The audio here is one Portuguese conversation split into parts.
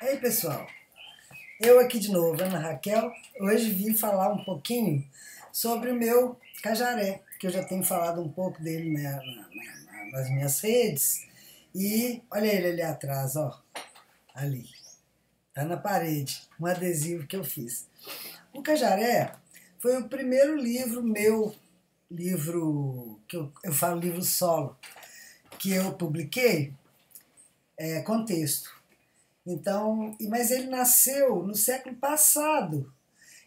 Ei, pessoal, eu aqui de novo, Ana Raquel. Hoje vim falar um pouquinho sobre o meu cajaré, que eu já tenho falado um pouco dele nas minhas redes. E olha ele ali atrás, ó, ali, tá na parede, um adesivo que eu fiz. O Cajaré foi o primeiro livro meu, livro que eu falo livro solo, que eu publiquei com texto. Então, mas ele nasceu no século passado,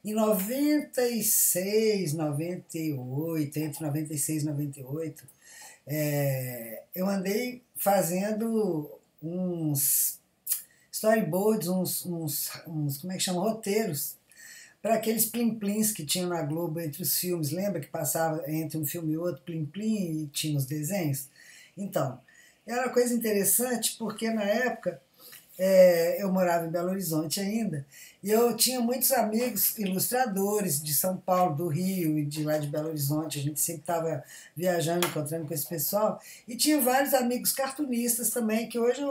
em 96, 98, entre 96 e 98, eu andei fazendo uns storyboards, como é que chama? Roteiros, para aqueles plim-plins que tinham na Globo entre os filmes. Lembra que passava entre um filme e outro, plim-plim, e tinha os desenhos? Então, era uma coisa interessante porque na época eu morava em Belo Horizonte ainda, e eu tinha muitos amigos ilustradores de São Paulo, do Rio e de lá de Belo Horizonte. A gente sempre estava viajando, encontrando com esse pessoal, e tinha vários amigos cartunistas também, que hoje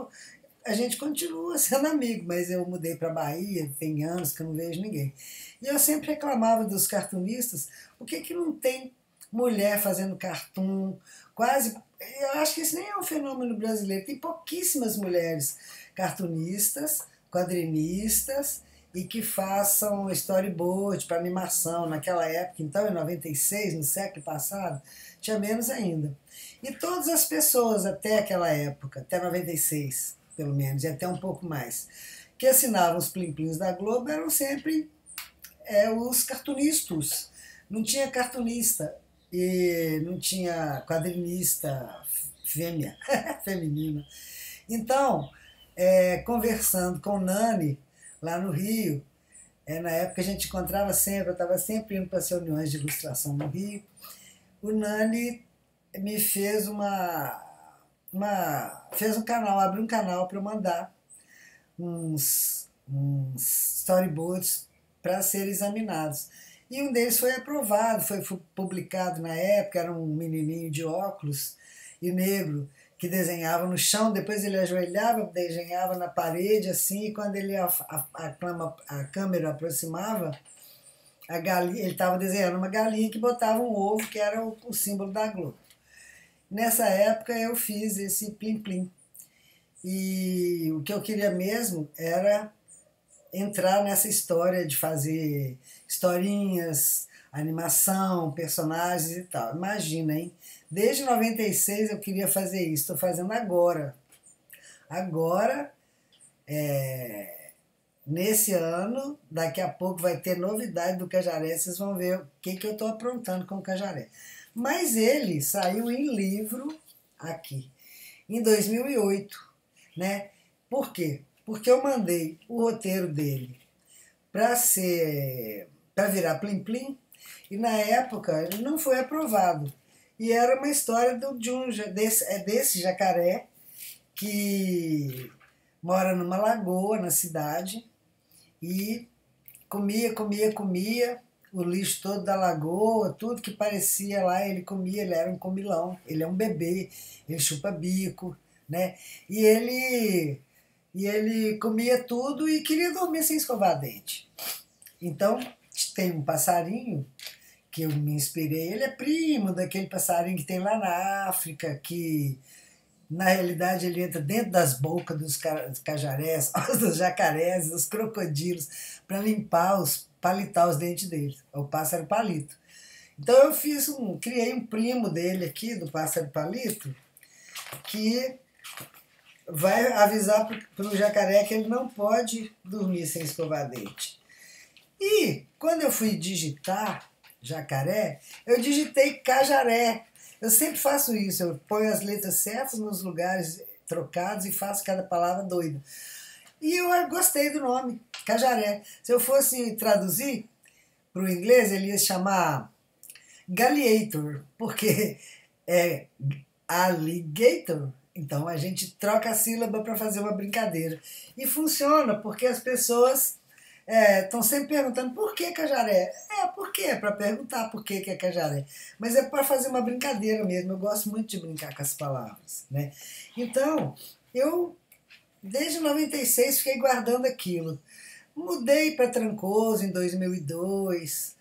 a gente continua sendo amigo, mas eu mudei para Bahia, tem anos que eu não vejo ninguém. E eu sempre reclamava dos cartunistas, por que não tem mulher fazendo cartoon, quase. Eu acho que isso nem é um fenômeno brasileiro, tem pouquíssimas mulheres cartunistas, quadrinistas e que façam storyboard para animação. Naquela época, então, em 96, no século passado, tinha menos ainda. E todas as pessoas até aquela época, até 96, pelo menos, e até um pouco mais, que assinavam os plim-plins da Globo eram sempre os cartunistas. Não tinha cartunista e não tinha quadrinista fêmea, feminina. Então, conversando com o Nani, lá no Rio, na época a gente encontrava sempre, eu estava sempre indo para as reuniões de ilustração no Rio, o Nani me fez fez um canal, abriu um canal para eu mandar uns storyboards para serem examinados. E um deles foi aprovado, foi publicado na época, era um menininho de óculos e negro, que desenhava no chão, depois ele ajoelhava, desenhava na parede, assim, e quando a câmera aproximava, a galinha, ele estava desenhando uma galinha que botava um ovo, que era o símbolo da Globo. Nessa época eu fiz esse plim-plim. E o que eu queria mesmo era entrar nessa história de fazer historinhas, animação, personagens e tal. Imagina, hein? Desde 96 eu queria fazer isso, estou fazendo agora. Agora, nesse ano, daqui a pouco vai ter novidade do Cajaré, vocês vão ver o que eu estou aprontando com o Cajaré. Mas ele saiu em livro aqui, em 2008, né? Por quê? Porque eu mandei o roteiro dele para virar plim-plim, e na época ele não foi aprovado. E era uma história desse jacaré que mora numa lagoa na cidade e comia o lixo todo da lagoa, tudo que parecia lá ele comia. Ele era um comilão, ele é um bebê, ele chupa bico, né? E ele comia tudo e queria dormir sem escovar dente. Então tem um passarinho que eu me inspirei, ele é primo daquele passarinho que tem lá na África, que na realidade ele entra dentro das bocas dos cajarés, dos jacarés, dos crocodilos, para palitar os dentes deles. É o pássaro palito. Então eu criei um primo dele aqui, do pássaro palito, que vai avisar para o jacaré que ele não pode dormir sem escovar dente. E quando eu fui digitar jacaré, eu digitei cajaré. Eu sempre faço isso, eu ponho as letras certas nos lugares trocados e faço cada palavra doida. E eu gostei do nome, Cajaré. Se eu fosse traduzir para o inglês, ele ia se chamar Galliator, porque é alligator. Então a gente troca a sílaba para fazer uma brincadeira. E funciona, porque as pessoas estão sempre perguntando por que Cajaré. Por quê? É para perguntar por que é Cajaré. Mas é para fazer uma brincadeira mesmo. Eu gosto muito de brincar com as palavras, né? Então, eu desde 96 fiquei guardando aquilo. Mudei para Trancoso em 2002,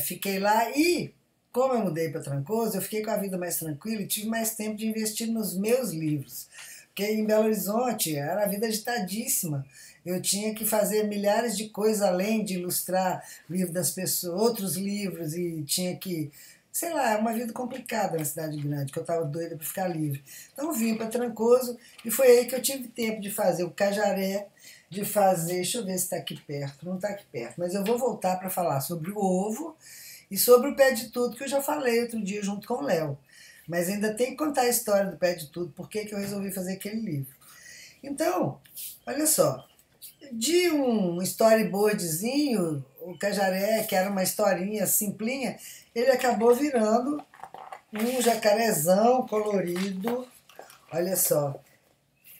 fiquei lá e, como eu mudei para Trancoso, eu fiquei com a vida mais tranquila e tive mais tempo de investir nos meus livros. Porque em Belo Horizonte era a vida agitadíssima. Eu tinha que fazer milhares de coisas além de ilustrar livros das pessoas, outros livros, e tinha que, sei lá, uma vida complicada na cidade grande, que eu estava doida para ficar livre. Então vim para Trancoso e foi aí que eu tive tempo de fazer o Cajaré, de fazer, deixa eu ver se está aqui perto, não está aqui perto, mas eu vou voltar para falar sobre o ovo e sobre o Pé de Tudo, que eu já falei outro dia junto com o Léo. Mas ainda tem que contar a história do Pé de Tudo, por que eu resolvi fazer aquele livro. Então, olha só, de um storyboardzinho, o Cajaré, que era uma historinha simplinha, ele acabou virando um jacarezão colorido. Olha só,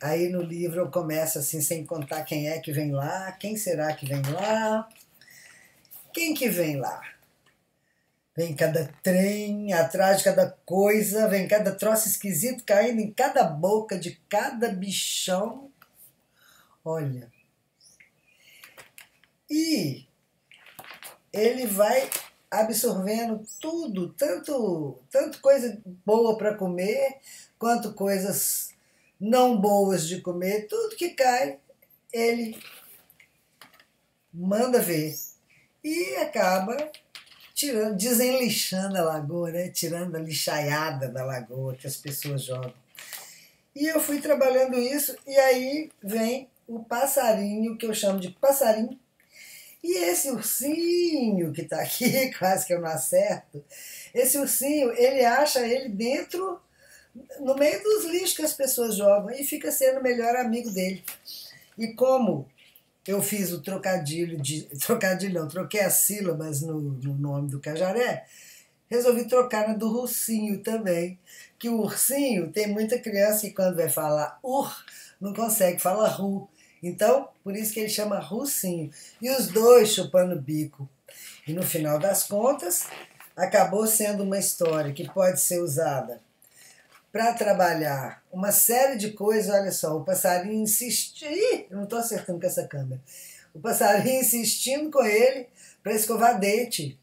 aí no livro eu começo assim, sem contar quem é que vem lá, quem será que vem lá, quem que vem lá? Vem cada trem, atrás de cada coisa, vem cada troço esquisito caindo em cada boca de cada bichão. Olha. E ele vai absorvendo tudo, tanto coisa boa para comer, quanto coisas não boas de comer, tudo que cai, ele manda ver. E acaba tirando, desenlixando a lagoa, né? Tirando a lixaiada da lagoa que as pessoas jogam. E eu fui trabalhando isso, e aí vem o passarinho, que eu chamo de passarinho. E esse ursinho que está aqui, quase que eu não acerto, esse ursinho, ele acha ele dentro, no meio dos lixos que as pessoas jogam, e fica sendo o melhor amigo dele. E como eu fiz o trocadilho, trocadilho não, troquei as sílabas no nome do Cajaré, resolvi trocar na do ursinho também. Que o ursinho, tem muita criança que quando vai falar não consegue, fala ru. Então, por isso que ele chama Russinho. E os dois chupando bico. E no final das contas, acabou sendo uma história que pode ser usada para trabalhar uma série de coisas. Olha só, o passarinho insistindo. Ih, eu não estou acertando com essa câmera. O passarinho insistindo com ele para escovar dente.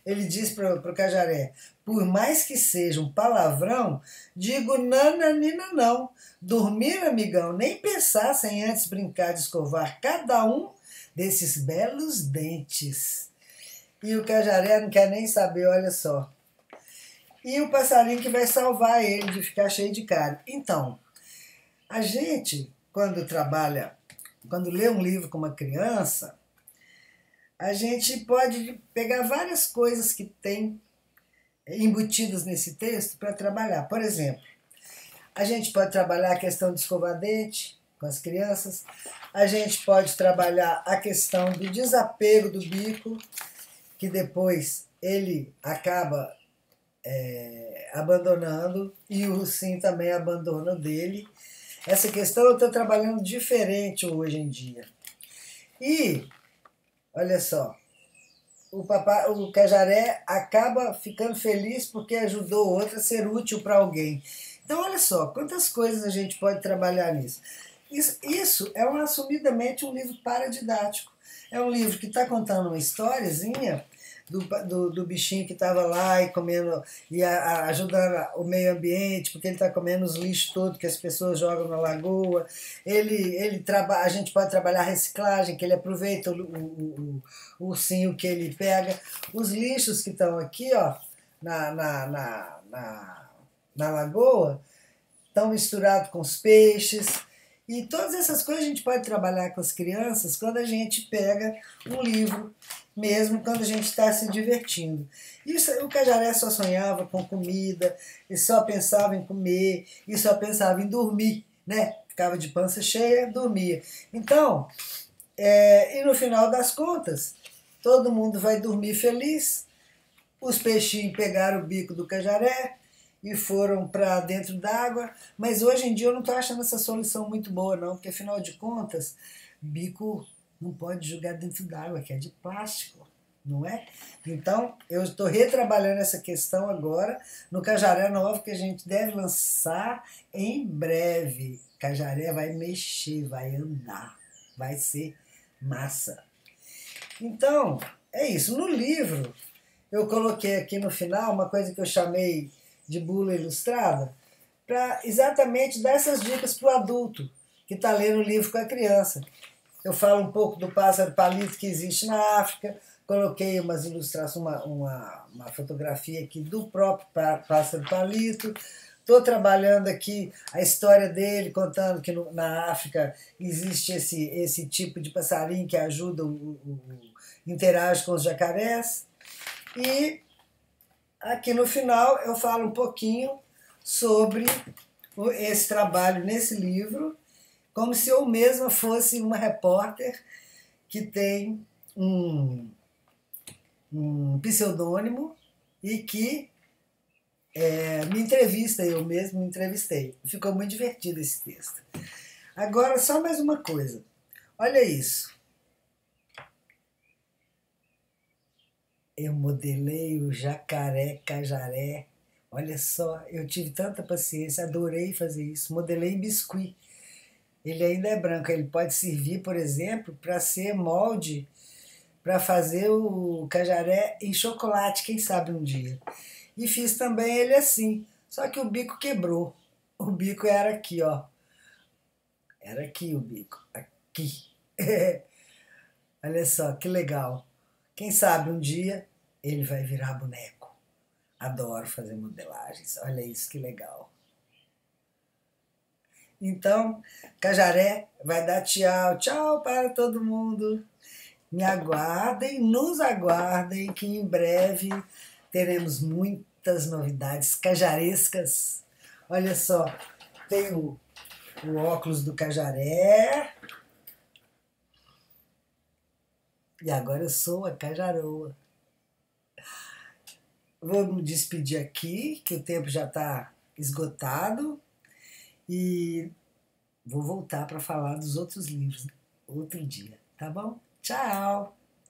Ele diz para o Cajaré: por mais que seja um palavrão, digo nananina não. Dormir, amigão, nem pensar sem antes brincar de escovar cada um desses belos dentes. E o Cajaré não quer nem saber, olha só. E o passarinho que vai salvar ele de ficar cheio de cara. Então, a gente, quando lê um livro com uma criança, a gente pode pegar várias coisas que tem embutidas nesse texto para trabalhar. Por exemplo, a gente pode trabalhar a questão de escovar dente com as crianças, a gente pode trabalhar a questão do desapego do bico, que depois ele acaba abandonando, e o ursinho também abandona o dele. Essa questão eu estou trabalhando diferente hoje em dia. E, olha só, o Cajaré acaba ficando feliz porque ajudou o outro a ser útil para alguém. Então, olha só, quantas coisas a gente pode trabalhar nisso. Isso é assumidamente um livro paradidático. É um livro que está contando uma historiazinha do bichinho que estava lá e comendo, e ajudando o meio ambiente, porque ele está comendo os lixos todos que as pessoas jogam na lagoa. A gente pode trabalhar a reciclagem, que ele aproveita o ursinho que ele pega. Os lixos que estão aqui, ó, na lagoa, estão misturados com os peixes. E todas essas coisas a gente pode trabalhar com as crianças quando a gente pega um livro, mesmo quando a gente está se divertindo. Isso, o Cajaré só sonhava com comida, e só pensava em comer, e só pensava em dormir, né? Ficava de pança cheia, dormia. Então, e no final das contas, todo mundo vai dormir feliz. Os peixinhos pegaram o bico do Cajaré e foram para dentro d'água, mas hoje em dia eu não estou achando essa solução muito boa não, porque afinal de contas, bico não pode jogar dentro d'água, que é de plástico, não é? Então, eu estou retrabalhando essa questão agora no Cajaré Novo, que a gente deve lançar em breve. Cajaré vai mexer, vai andar, vai ser massa. Então, é isso. No livro, eu coloquei aqui no final uma coisa que eu chamei de bula ilustrada, para exatamente dar essas dicas para o adulto que está lendo o livro com a criança. Eu falo um pouco do pássaro palito que existe na África, coloquei umas ilustrações, uma fotografia aqui do próprio pássaro palito. Estou trabalhando aqui a história dele, contando que na África existe esse tipo de passarinho que ajuda, interage com os jacarés. E aqui no final eu falo um pouquinho sobre esse trabalho nesse livro, como se eu mesma fosse uma repórter que tem um pseudônimo e que me entrevista, eu mesmo me entrevistei. Ficou muito divertido esse texto. Agora, só mais uma coisa. Olha isso. Eu modelei o jacaré cajaré. Olha só, eu tive tanta paciência, adorei fazer isso. Modelei em biscuit. Ele ainda é branco, ele pode servir, por exemplo, para ser molde, para fazer o cajaré em chocolate, quem sabe um dia. E fiz também ele assim, só que o bico quebrou. O bico era aqui, ó. Era aqui o bico, aqui. Olha só, que legal. Quem sabe um dia ele vai virar boneco. Adoro fazer modelagens, olha isso que legal. Então, Cajaré vai dar tchau, tchau para todo mundo. Me aguardem, nos aguardem, que em breve teremos muitas novidades cajarescas. Olha só, tem o óculos do Cajaré. E agora eu sou a Cajaroa. Vou me despedir aqui, que o tempo já está esgotado. E vou voltar para falar dos outros livros outro dia, tá bom? Tchau!